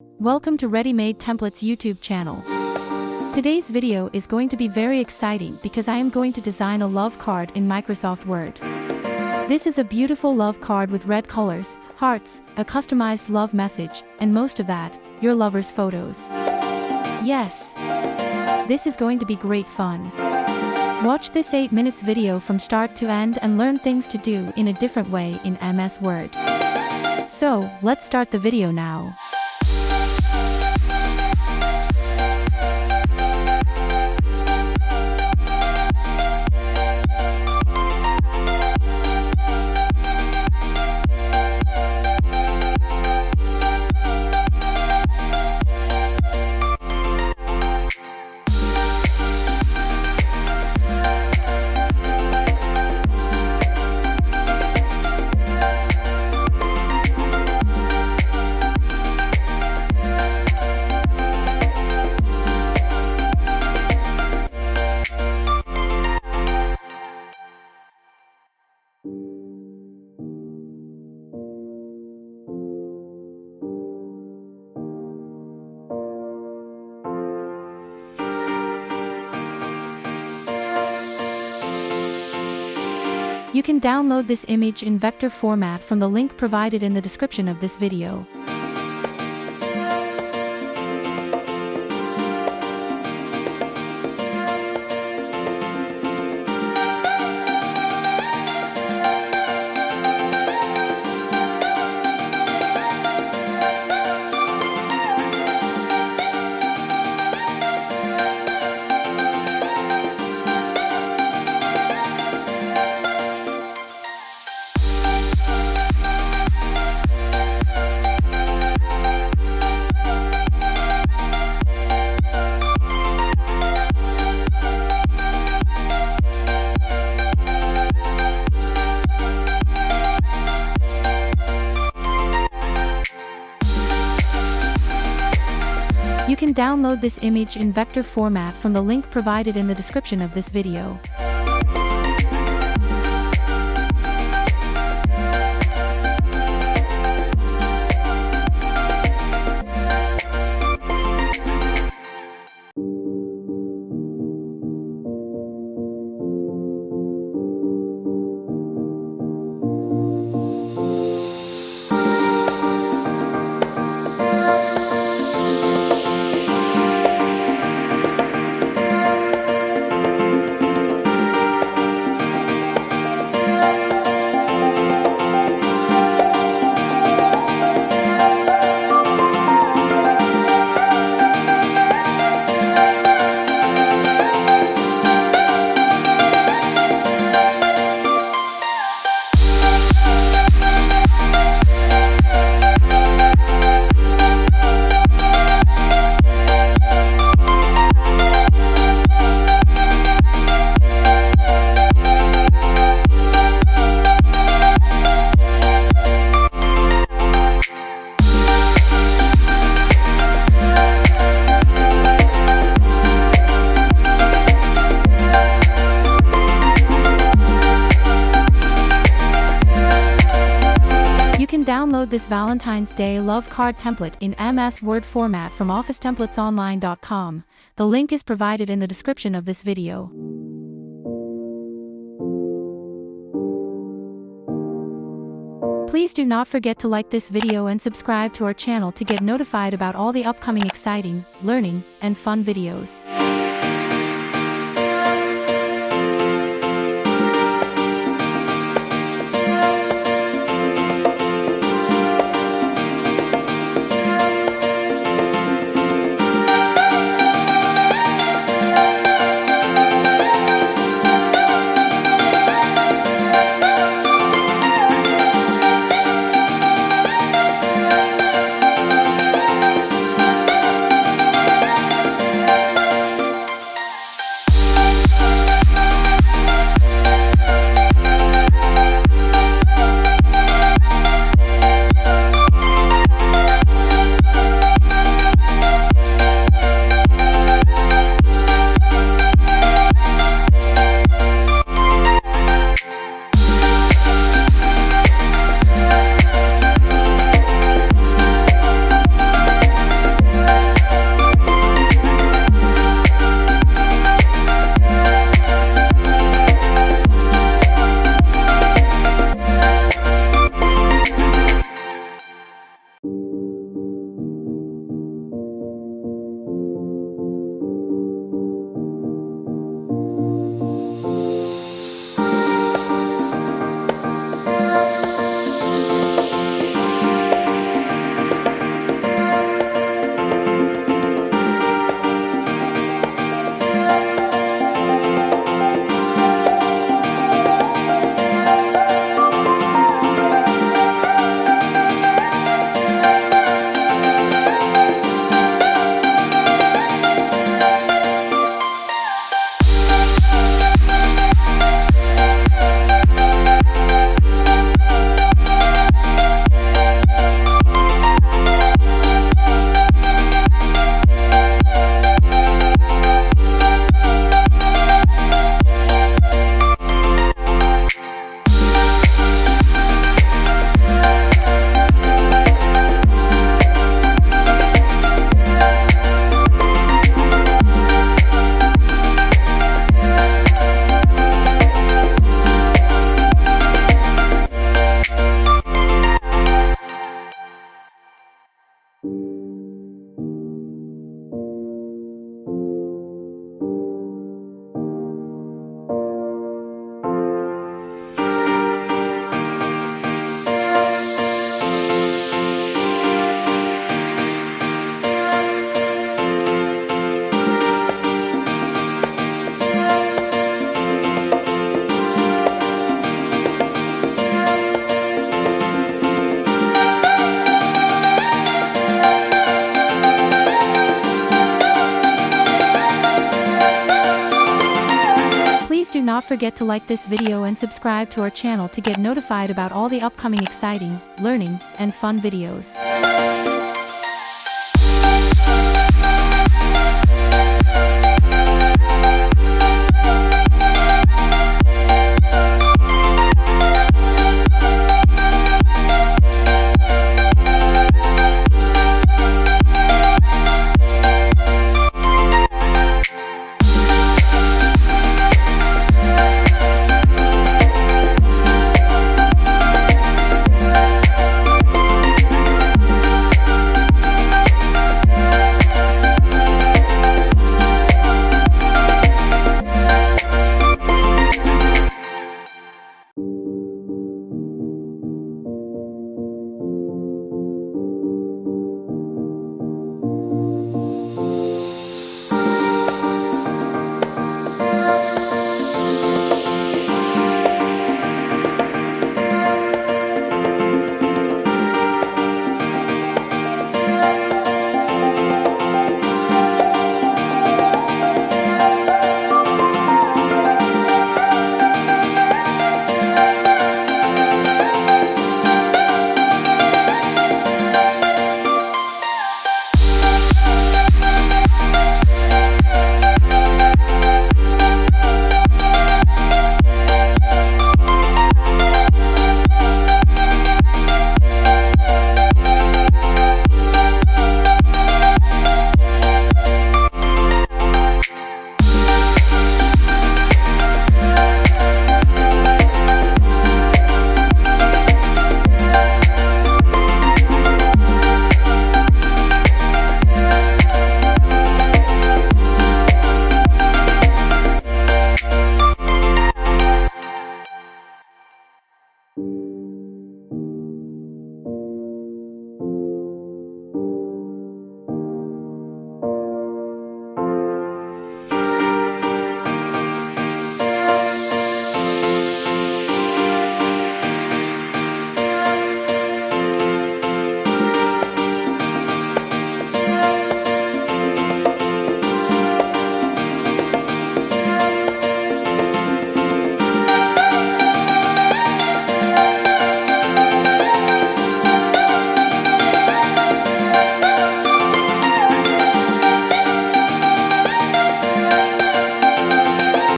Welcome to Ready Made Templates YouTube channel. Today's video is going to be very exciting because I am going to design a love card in Microsoft Word. This is a beautiful love card with red colors, hearts, a customized love message, and most of that, your lover's photos. Yes! This is going to be great fun. Watch this 8 minutes video from start to end and learn things to do in a different way in MS Word. So, let's start the video now. You can download this image in vector format from the link provided in the description of this video. You can download this image in vector format from the link provided in the description of this video. Download this Valentine's Day love card template in MS Word format from OfficeTemplatesOnline.com. The link is provided in the description of this video. Please do not forget to like this video and subscribe to our channel to get notified about all the upcoming exciting, learning, and fun videos. not forget to like this video and subscribe to our channel to get notified about all the upcoming exciting, learning, and fun videos.